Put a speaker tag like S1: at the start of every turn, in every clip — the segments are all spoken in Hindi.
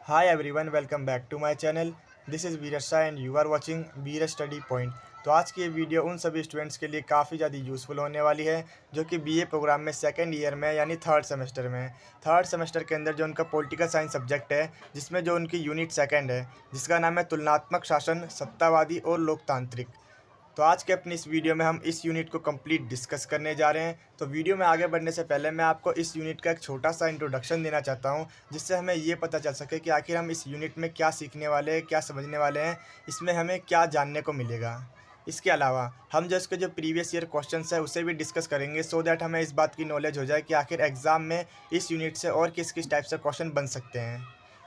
S1: Hi everyone, welcome back to my channel. This is Veeraj Shah and you are watching Veeraj Study Point। तो आज की ये वीडियो उन सभी स्टूडेंट्स के लिए काफ़ी ज़्यादा यूज़फुल होने वाली है जो कि बीए प्रोग्राम में सेकंड ईयर में यानी थर्ड सेमेस्टर में थर्ड सेमेस्टर के अंदर जो उनका पॉलिटिकल साइंस सब्जेक्ट है, जिसमें जो उनकी यूनिट सेकंड है जिसका नाम है तुलनात्मक शासन, सत्तावादी और लोकतांत्रिक। तो आज के अपनी इस वीडियो में हम इस यूनिट को कंप्लीट डिस्कस करने जा रहे हैं। तो वीडियो में आगे बढ़ने से पहले मैं आपको इस यूनिट का एक छोटा सा इंट्रोडक्शन देना चाहता हूं, जिससे हमें ये पता चल सके कि आखिर हम इस यूनिट में क्या सीखने वाले हैं, क्या समझने वाले हैं, इसमें हमें क्या जानने को मिलेगा। इसके अलावा हम जो इसके जो प्रीवियस ईयर क्वेश्चंस है उसे भी डिस्कस करेंगे, सो दैट हमें इस बात की नॉलेज हो जाए कि आखिर एग्ज़ाम में इस यूनिट से और किस किस टाइप से क्वेश्चन बन सकते हैं।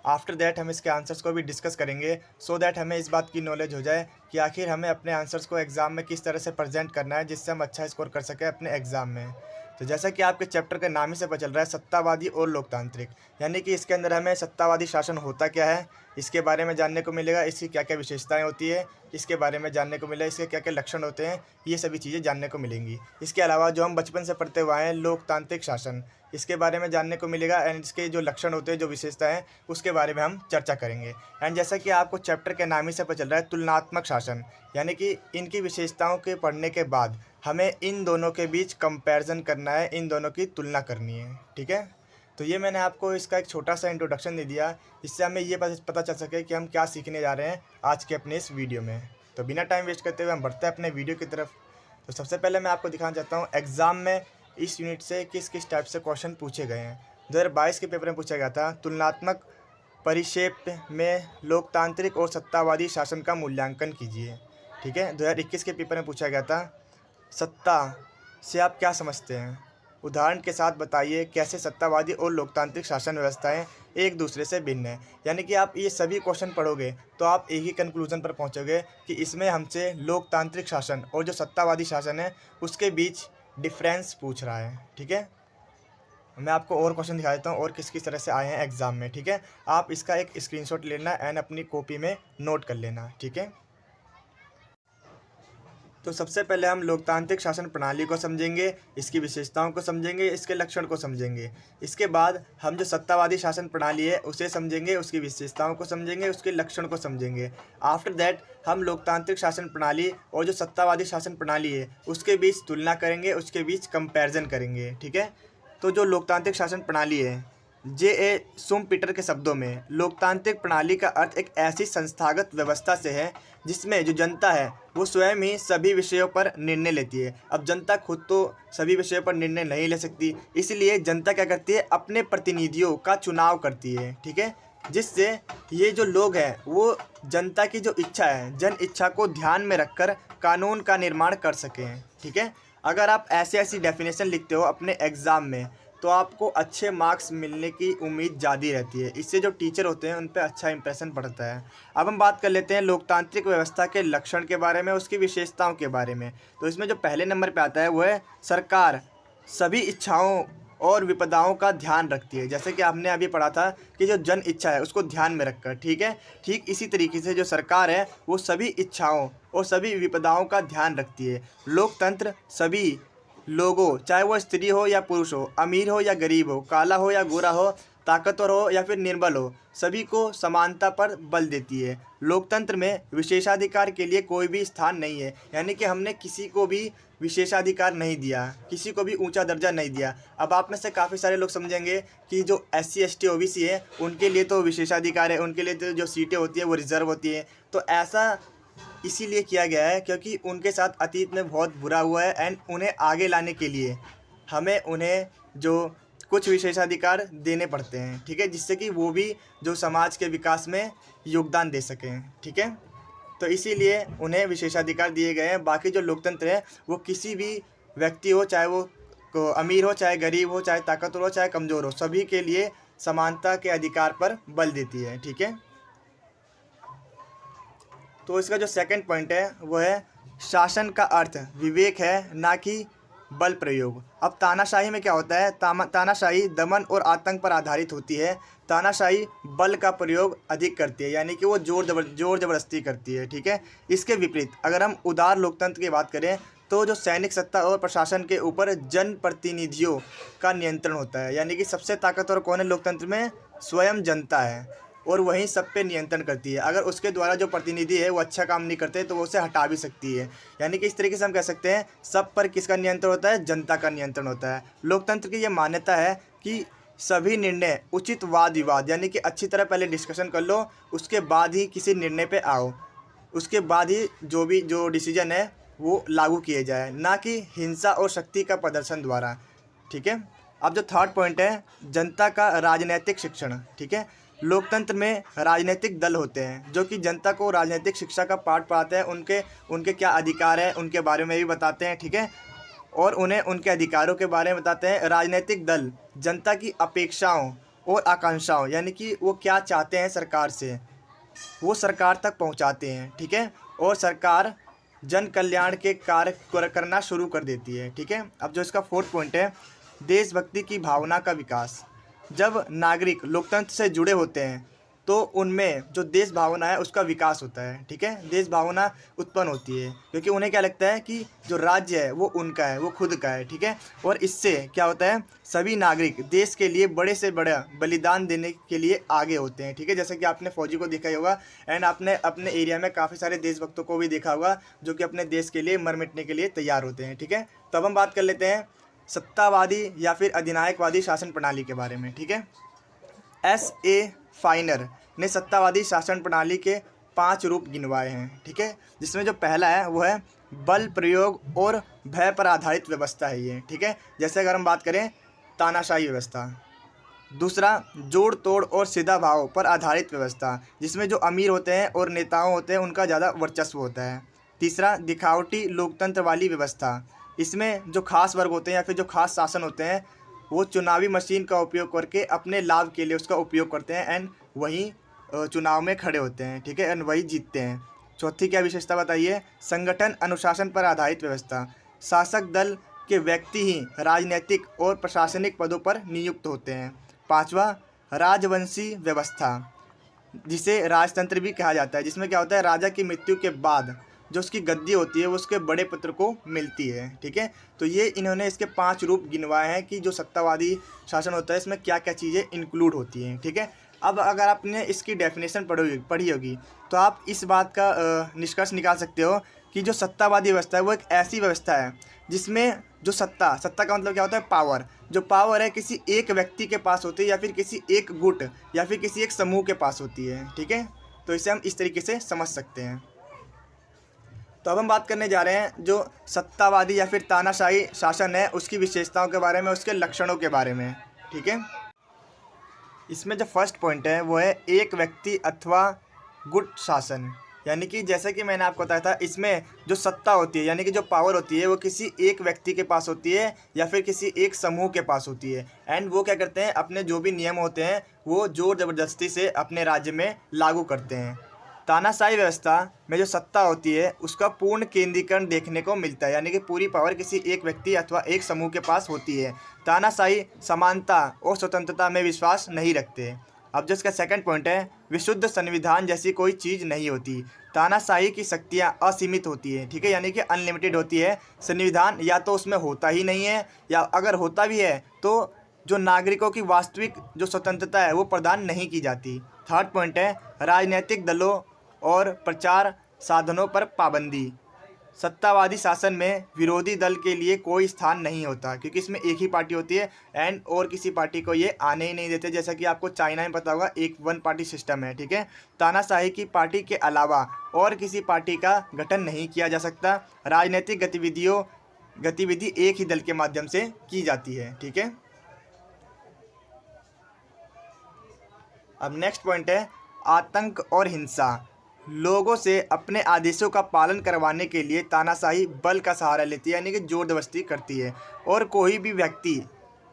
S1: आफ्टर दैट हम इसके आंसर्स को भी डिस्कस करेंगे, सो दैट हमें इस बात की नॉलेज हो जाए कि आखिर हमें अपने आंसर्स को एग्ज़ाम में किस तरह से प्रेजेंट करना है, जिससे हम अच्छा स्कोर कर सकें अपने एग्ज़ाम में। तो जैसा कि आपके चैप्टर के नाम ही से पता चल रहा है, सत्तावादी और लोकतांत्रिक, यानी कि इसके अंदर हमें सत्तावादी शासन होता क्या है इसके बारे में जानने को मिलेगा, इसकी क्या क्या विशेषताएं होती है इसके बारे में जानने को मिलेगा, इसके क्या क्या लक्षण होते हैं, ये सभी चीज़ें जानने को मिलेंगी। इसके अलावा जो हम बचपन से पढ़ते हुए हैं लोकतांत्रिक शासन, इसके बारे में जानने को मिलेगा एंड इसके जो लक्षण होते हैं, जो विशेषताएं हैं, उसके बारे में हम चर्चा करेंगे। एंड जैसा कि आपको चैप्टर के नाम ही से पता चल रहा है तुलनात्मक शासन, यानी कि इनकी विशेषताओं के पढ़ने के बाद हमें इन दोनों के बीच कंपैरिजन करना है, इन दोनों की तुलना करनी है। ठीक है, तो ये मैंने आपको इसका एक छोटा सा इंट्रोडक्शन दे दिया, जिससे हमें ये पता चल सके कि हम क्या सीखने जा रहे हैं आज के अपने इस वीडियो में। तो बिना टाइम वेस्ट करते हुए हम बढ़ते हैं अपने वीडियो की तरफ। तो सबसे पहले मैं आपको दिखाना चाहता हूँ एग्ज़ाम में इस यूनिट से किस किस टाइप से क्वेश्चन पूछे गए हैं। 2022 के पेपर में पूछा गया था तुलनात्मक परिक्षेप में लोकतांत्रिक और सत्तावादी शासन का मूल्यांकन कीजिए। ठीक है, 2021 के पेपर में पूछा गया था सत्ता से आप क्या समझते हैं, उदाहरण के साथ बताइए कैसे सत्तावादी और लोकतांत्रिक शासन व्यवस्थाएं एक दूसरे से भिन्न है। यानी कि आप ये सभी क्वेश्चन पढ़ोगे तो आप एक ही कंक्लूजन पर पहुंचोगे कि इसमें हमसे लोकतांत्रिक शासन और जो सत्तावादी शासन है उसके बीच डिफरेंस पूछ रहा है। ठीक है, मैं आपको और क्वेश्चन दिखा देता हूँ और किस किस तरह से आए हैं एग्जाम में। ठीक है, आप इसका एक स्क्रीनशॉट लेना एंड अपनी कॉपी में नोट कर लेना। ठीक है, तो सबसे पहले हम लोकतांत्रिक शासन प्रणाली को समझेंगे, इसकी विशेषताओं को समझेंगे, इसके लक्षण को समझेंगे। इसके बाद हम जो सत्तावादी शासन प्रणाली है उसे समझेंगे, उसकी विशेषताओं को समझेंगे, उसके लक्षण को समझेंगे। आफ्टर दैट हम लोकतांत्रिक शासन प्रणाली और जो सत्तावादी शासन प्रणाली है उसके बीच तुलना करेंगे, उसके बीच कंपैरिजन करेंगे। ठीक है, तो जो लोकतांत्रिक शासन प्रणाली है, जे सुम पीटर के शब्दों में लोकतांत्रिक प्रणाली का अर्थ एक ऐसी संस्थागत व्यवस्था से है जिसमें जो जनता है वो स्वयं ही सभी विषयों पर निर्णय लेती है। अब जनता खुद तो सभी विषयों पर निर्णय नहीं ले सकती, इसलिए जनता क्या करती है, अपने प्रतिनिधियों का चुनाव करती है। ठीक है, जिससे ये जो लोग हैं वो जनता की जो इच्छा है, जन इच्छा को ध्यान में रखकर कानून का निर्माण कर सकें। ठीक है, अगर आप ऐसी ऐसी डेफिनेशन लिखते हो अपने एग्ज़ाम में तो आपको अच्छे मार्क्स मिलने की उम्मीद ज़्यादा रहती है, इससे जो टीचर होते हैं उन पर अच्छा इंप्रेशन पड़ता है। अब हम बात कर लेते हैं लोकतांत्रिक व्यवस्था के लक्षण के बारे में, उसकी विशेषताओं के बारे में। तो इसमें जो पहले नंबर पे आता है वो है सरकार सभी इच्छाओं और विपदाओं का ध्यान रखती है। जैसे कि आपने अभी पढ़ा था कि जो जन इच्छा है उसको ध्यान में रखकर, ठीक है, ठीक इसी तरीके से जो सरकार है वो सभी इच्छाओं और सभी विपदाओं का ध्यान रखती है। लोकतंत्र सभी लोगों, चाहे वो स्त्री हो या पुरुष हो, अमीर हो या गरीब हो, काला हो या गोरा हो, ताकतवर हो या फिर निर्बल हो, सभी को समानता पर बल देती है। लोकतंत्र में विशेषाधिकार के लिए कोई भी स्थान नहीं है, यानी कि हमने किसी को भी विशेषाधिकार नहीं दिया, किसी को भी ऊंचा दर्जा नहीं दिया। अब आप में से काफ़ी सारे लोग समझेंगे कि जो SC ST OBC है उनके लिए तो विशेषाधिकार है, उनके लिए तो जो सीटें होती है वो रिजर्व होती है। तो ऐसा इसीलिए किया गया है क्योंकि उनके साथ अतीत में बहुत बुरा हुआ है एंड उन्हें आगे लाने के लिए हमें उन्हें जो कुछ विशेषाधिकार देने पड़ते हैं। ठीक है, जिससे कि वो भी जो समाज के विकास में योगदान दे सकें। ठीक है, तो इसीलिए उन्हें विशेषाधिकार दिए गए हैं। बाकी जो लोकतंत्र है वो किसी भी व्यक्ति हो, चाहे वो अमीर हो, चाहे गरीब हो, चाहे ताकतवर हो, चाहे कमज़ोर हो, सभी के लिए समानता के अधिकार पर बल देती है। ठीक है, तो इसका जो सेकंड पॉइंट है वो है शासन का अर्थ विवेक है, ना कि बल प्रयोग। अब तानाशाही में क्या होता है, तानाशाही दमन और आतंक पर आधारित होती है, तानाशाही बल का प्रयोग अधिक करती है, यानी कि वो जोर जबरदस्ती करती है। ठीक है, इसके विपरीत अगर हम उदार लोकतंत्र की बात करें तो जो सैनिक सत्ता और प्रशासन के ऊपर जनप्रतिनिधियों का नियंत्रण होता है, यानी कि सबसे ताकतवर कौन है लोकतंत्र में, स्वयं जनता है। और वहीं सब पे नियंत्रण करती है। अगर उसके द्वारा जो प्रतिनिधि है वो अच्छा काम नहीं करते तो वो उसे हटा भी सकती है। यानी कि इस तरीके से हम कह सकते हैं सब पर किसका नियंत्रण होता है, जनता का नियंत्रण होता है। लोकतंत्र की ये मान्यता है कि सभी निर्णय उचित वाद विवाद यानी कि अच्छी तरह पहले डिस्कशन कर लो, उसके बाद ही किसी निर्णय पे आओ, उसके बाद ही जो डिसीजन है वो लागू किए जाए, ना कि हिंसा और शक्ति का प्रदर्शन द्वारा। ठीक है। अब जो थर्ड पॉइंट है, जनता का राजनीतिक शिक्षण। ठीक है। लोकतंत्र में राजनीतिक दल होते हैं जो कि जनता को राजनीतिक शिक्षा का पाठ पढ़ाते हैं, उनके उनके क्या अधिकार हैं उनके बारे में भी बताते हैं। ठीक है। और उन्हें उनके अधिकारों के बारे में बताते हैं। राजनीतिक दल जनता की अपेक्षाओं और आकांक्षाओं यानी कि वो क्या चाहते हैं सरकार से, वो सरकार तक पहुंचाते हैं। ठीक है। और सरकार जन कल्याण के कार्य करना शुरू कर देती है। ठीक है। अब जो इसका फोर्थ पॉइंट है, देशभक्ति की भावना का विकास। जब नागरिक लोकतंत्र से जुड़े होते हैं तो उनमें जो देश भावना है उसका विकास होता है। ठीक है। देश भावना उत्पन्न होती है क्योंकि उन्हें क्या लगता है कि जो राज्य है वो उनका है, वो खुद का है। ठीक है। और इससे क्या होता है, सभी नागरिक देश के लिए बड़े से बड़ा बलिदान देने के लिए आगे होते हैं। ठीक है। जैसे कि आपने फौजी को देखा ही होगा एंड आपने अपने एरिया में काफ़ी सारे देशभक्तों को भी देखा होगा जो कि अपने देश के लिए मर मिटने के लिए तैयार होते हैं। ठीक है। तो अब हम बात कर लेते हैं सत्तावादी या फिर अधिनायकवादी शासन प्रणाली के बारे में। ठीक है। S.A. फाइनर ने सत्तावादी शासन प्रणाली के 5 रूप गिनवाए हैं। ठीक है। जिसमें जो पहला है वो है बल प्रयोग और भय पर आधारित व्यवस्था है ये। ठीक है। जैसे अगर हम बात करें तानाशाही व्यवस्था। दूसरा जोड़ तोड़ और सीधा भाव पर आधारित व्यवस्था, जिसमें जो अमीर होते हैं और नेताओं होते हैं उनका ज़्यादा वर्चस्व होता है। तीसरा दिखावटी लोकतंत्र वाली व्यवस्था, इसमें जो खास वर्ग होते हैं या फिर जो खास शासन होते हैं वो चुनावी मशीन का उपयोग करके अपने लाभ के लिए उसका उपयोग करते हैं एंड वही चुनाव में खड़े होते हैं। ठीक है। एंड वही जीतते हैं। चौथी क्या विशेषता बताइए, संगठन अनुशासन पर आधारित व्यवस्था, शासक दल के व्यक्ति ही राजनीतिक और प्रशासनिक पदों पर नियुक्त होते हैं। पांचवा राजवंशी व्यवस्था, जिसे राजतंत्र भी कहा जाता है, जिसमें क्या होता है राजा की मृत्यु के बाद जो उसकी गद्दी होती है वो उसके बड़े पुत्र को मिलती है। ठीक है। तो ये इन्होंने इसके 5 रूप गिनवाए हैं कि जो सत्तावादी शासन होता है इसमें क्या क्या चीज़ें इंक्लूड होती हैं। ठीक है। अब अगर आपने इसकी डेफिनेशन पढ़ी होगी तो आप इस बात का निष्कर्ष निकाल सकते हो कि जो सत्तावादी व्यवस्था है वो एक ऐसी व्यवस्था है जिसमें जो सत्ता का मतलब क्या होता है, पावर। जो पावर है किसी एक व्यक्ति के पास होती है या फिर किसी एक गुट या फिर किसी एक समूह के पास होती है। ठीक है। तो इसे हम इस तरीके से समझ सकते हैं। तो अब हम बात करने जा रहे हैं जो सत्तावादी या फिर तानाशाही शासन है उसकी विशेषताओं के बारे में, उसके लक्षणों के बारे में। ठीक है। इसमें जो फर्स्ट पॉइंट है वो है एक व्यक्ति अथवा गुट शासन। यानी कि जैसे कि मैंने आपको बताया था इसमें जो सत्ता होती है यानी कि जो पावर होती है वो किसी एक व्यक्ति के पास होती है या फिर किसी एक समूह के पास होती है एंड वो क्या करते हैं, अपने जो भी नियम होते हैं वो जोर ज़बरदस्ती से अपने राज्य में लागू करते हैं। तानाशाही व्यवस्था में जो सत्ता होती है उसका पूर्ण केंद्रीकरण देखने को मिलता है, यानी कि पूरी पावर किसी एक व्यक्ति अथवा एक समूह के पास होती है। तानाशाही समानता और स्वतंत्रता में विश्वास नहीं रखते। अब जो इसका सेकंड पॉइंट है, विशुद्ध संविधान जैसी कोई चीज़ नहीं होती। तानाशाही की शक्तियाँ असीमित होती है। ठीक है। यानी कि अनलिमिटेड होती है। संविधान या तो उसमें होता ही नहीं है या अगर होता भी है तो जो नागरिकों की वास्तविक जो स्वतंत्रता है वो प्रदान नहीं की जाती। थर्ड पॉइंट है राजनीतिक दलों और प्रचार साधनों पर पाबंदी। सत्तावादी शासन में विरोधी दल के लिए कोई स्थान नहीं होता क्योंकि इसमें एक ही पार्टी होती है एंड और किसी पार्टी को ये आने ही नहीं देते। जैसा कि आपको चाइना में पता होगा एक वन पार्टी सिस्टम है। ठीक है। तानाशाही की पार्टी के अलावा और किसी पार्टी का गठन नहीं किया जा सकता। राजनीतिक गतिविधि एक ही दल के माध्यम से की जाती है। ठीक है। अब नेक्स्ट पॉइंट है आतंक और हिंसा। लोगों से अपने आदेशों का पालन करवाने के लिए तानाशाही बल का सहारा लेती है, यानी कि जोर जबरदस्ती करती है और कोई भी व्यक्ति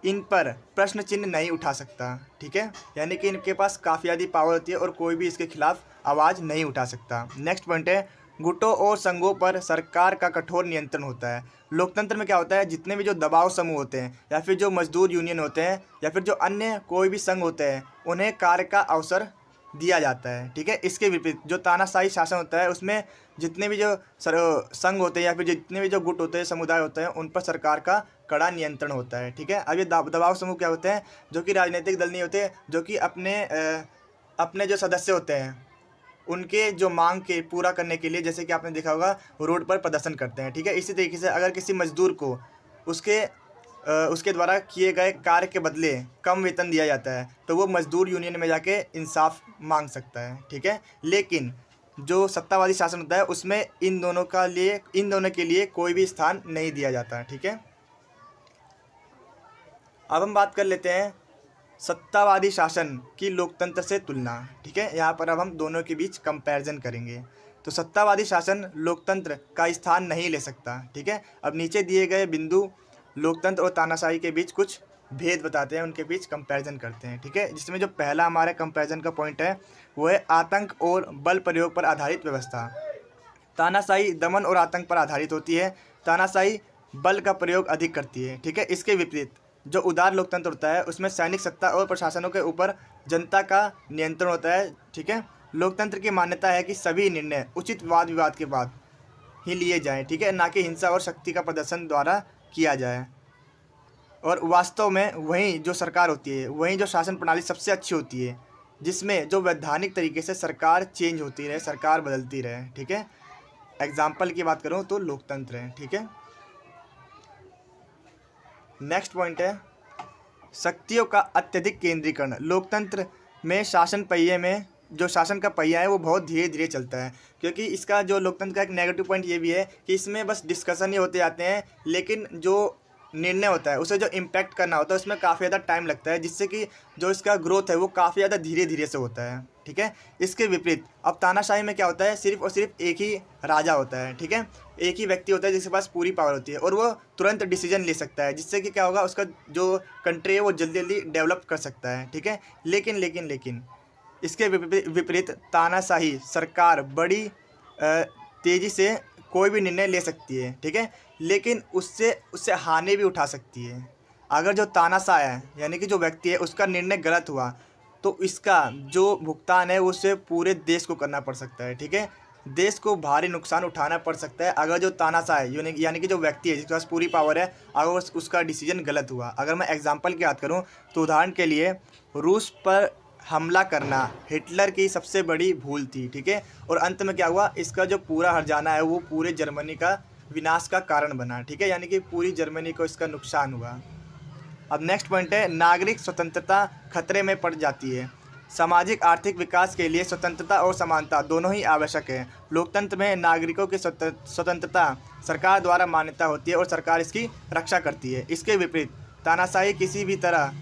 S1: इन पर प्रश्न चिन्ह नहीं उठा सकता। ठीक है। यानी कि इनके पास काफ़ी ज़्यादा पावर होती है और कोई भी इसके खिलाफ आवाज़ नहीं उठा सकता। नेक्स्ट पॉइंट है गुटों और संघों पर सरकार का कठोर नियंत्रण होता है। लोकतंत्र में क्या होता है, जितने भी जो दबाव समूह होते हैं या फिर जो मजदूर यूनियन होते हैं या फिर जो अन्य कोई भी संघ होते हैं उन्हें कार्य का अवसर दिया जाता है। ठीक है। इसके विपरीत जो तानाशाही शासन होता है उसमें जितने भी जो संघ होते हैं या फिर जितने भी जो गुट होते हैं, समुदाय होते हैं, उन पर सरकार का कड़ा नियंत्रण होता है। ठीक है। अब ये दबाव समूह क्या होते हैं, जो कि राजनीतिक दल नहीं होते, जो कि अपने अपने जो सदस्य होते हैं उनके जो मांग के पूरा करने के लिए, जैसे कि आपने देखा होगा, रोड पर प्रदर्शन करते हैं, ठीक है। इसी तरीके से अगर किसी मजदूर को उसके द्वारा किए गए कार्य के बदले कम वेतन दिया जाता है तो वो मजदूर यूनियन में जाके इंसाफ मांग सकता है, ठीक है। लेकिन जो सत्तावादी शासन होता है उसमें इन दोनों के लिए कोई भी स्थान नहीं दिया जाता है, ठीक है। अब हम बात कर लेते हैं सत्तावादी शासन की लोकतंत्र से तुलना, ठीक है। यहाँ पर अब हम दोनों के बीच कंपैरिजन करेंगे। तो सत्तावादी शासन लोकतंत्र का स्थान नहीं ले सकता, ठीक है। अब नीचे दिए गए बिंदु लोकतंत्र और तानाशाही के बीच कुछ भेद बताते हैं, उनके बीच कंपैरिजन करते हैं, ठीक है। जिसमें जो पहला हमारे कंपैरिजन का पॉइंट है वो है आतंक और बल प्रयोग पर आधारित व्यवस्था। तानाशाही दमन और आतंक पर आधारित होती है, तानाशाही बल का प्रयोग अधिक करती है, ठीक है। इसके विपरीत जो उदार लोकतंत्र होता है उसमें सैनिक सत्ता और प्रशासनों के ऊपर जनता का नियंत्रण होता है, ठीक है। लोकतंत्र की मान्यता है कि सभी निर्णय उचित वाद विवाद के बाद ही लिए जाएं, ठीक है, ना कि हिंसा और शक्ति का प्रदर्शन द्वारा किया जाए। और वास्तव में वहीं जो सरकार होती है, वहीं जो शासन प्रणाली सबसे अच्छी होती है, जिसमें जो वैधानिक तरीके से सरकार चेंज होती रहे, सरकार बदलती रहे, ठीक है। एग्जाम्पल की बात करूँ तो लोकतंत्र है, ठीक है। नेक्स्ट पॉइंट है शक्तियों का अत्यधिक केंद्रीकरण। लोकतंत्र में शासन का पहिया है वो बहुत धीरे धीरे चलता है, क्योंकि इसका जो लोकतंत्र का एक नेगेटिव पॉइंट ये भी है कि इसमें बस डिस्कशन ही होते जाते हैं, लेकिन जो निर्णय होता है उसे जो इम्पैक्ट करना होता है उसमें काफ़ी ज़्यादा टाइम लगता है, जिससे कि जो इसका ग्रोथ है वो काफ़ी ज़्यादा धीरे धीरे से होता है, ठीक है। इसके विपरीत अब तानाशाही में क्या होता है, सिर्फ और सिर्फ एक ही राजा होता है, ठीक है। एक ही व्यक्ति होता है जिसके पास पूरी पावर होती है और वो तुरंत डिसीजन ले सकता है, जिससे कि क्या होगा, उसका जो कंट्री है वो जल्दी जल्दी डेवलप कर सकता है, ठीक है। लेकिन इसके विपरीत तानाशाही सरकार बड़ी तेज़ी से कोई भी निर्णय ले सकती है, ठीक है, लेकिन उससे हानि भी उठा सकती है। अगर जो तानाशाह है यानी कि जो व्यक्ति है उसका निर्णय गलत हुआ तो इसका जो भुगतान है उसे पूरे देश को करना पड़ सकता है, ठीक है। देश को भारी नुकसान उठाना पड़ सकता है अगर जो तानाशाह है यानी कि जो व्यक्ति है जिसके पास पूरी पावर है, अगर उसका डिसीजन गलत हुआ। अगर मैं एग्जांपल की बात करूं तो उदाहरण के लिए रूस पर हमला करना हिटलर की सबसे बड़ी भूल थी, ठीक है। और अंत में क्या हुआ, इसका जो पूरा हर्जाना है वो पूरे जर्मनी का विनाश का कारण बना, ठीक है, यानी कि पूरी जर्मनी को इसका नुकसान हुआ। अब नेक्स्ट पॉइंट है नागरिक स्वतंत्रता खतरे में पड़ जाती है। सामाजिक आर्थिक विकास के लिए स्वतंत्रता और समानता दोनों ही आवश्यक है। लोकतंत्र में नागरिकों की स्वतंत्रता सरकार द्वारा मान्यता होती है और सरकार इसकी रक्षा करती है। इसके विपरीत तानाशाही किसी भी तरह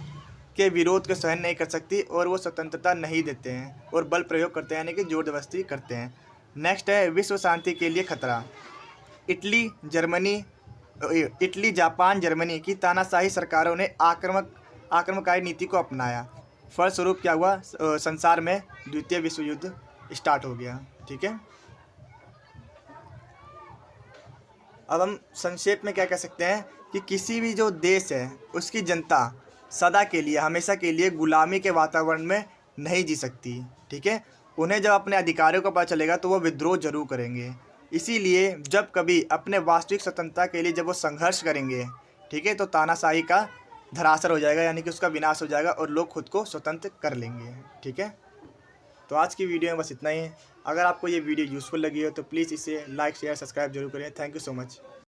S1: के विरोध को सहन नहीं कर सकती और वो स्वतंत्रता नहीं देते हैं और बल प्रयोग करते हैं, यानी कि जोर जबरदस्ती करते हैं। नेक्स्ट है विश्व शांति के लिए खतरा। इटली, जापान, जर्मनी की तानाशाही सरकारों ने आक्रामकारी नीति को अपनाया। फलस्वरूप क्या हुआ, संसार में द्वितीय विश्व युद्ध स्टार्ट हो गया, ठीक है। अब हम संक्षेप में क्या कह सकते हैं कि किसी भी जो देश है उसकी जनता सदा के लिए, हमेशा के लिए गुलामी के वातावरण में नहीं जी सकती, ठीक है। उन्हें जब अपने अधिकारों का पता चलेगा तो वो विद्रोह जरूर करेंगे। इसीलिए जब कभी अपने वास्तविक स्वतंत्रता के लिए जब वो संघर्ष करेंगे, ठीक है, तो तानाशाही का धराशायी हो जाएगा, यानी कि उसका विनाश हो जाएगा और लोग खुद को स्वतंत्र कर लेंगे, ठीक है। तो आज की वीडियो में बस इतना ही है। अगर आपको ये वीडियो यूज़फुल लगी हो तो प्लीज़ इसे लाइक शेयर सब्सक्राइब जरूर करें। Thank you so much.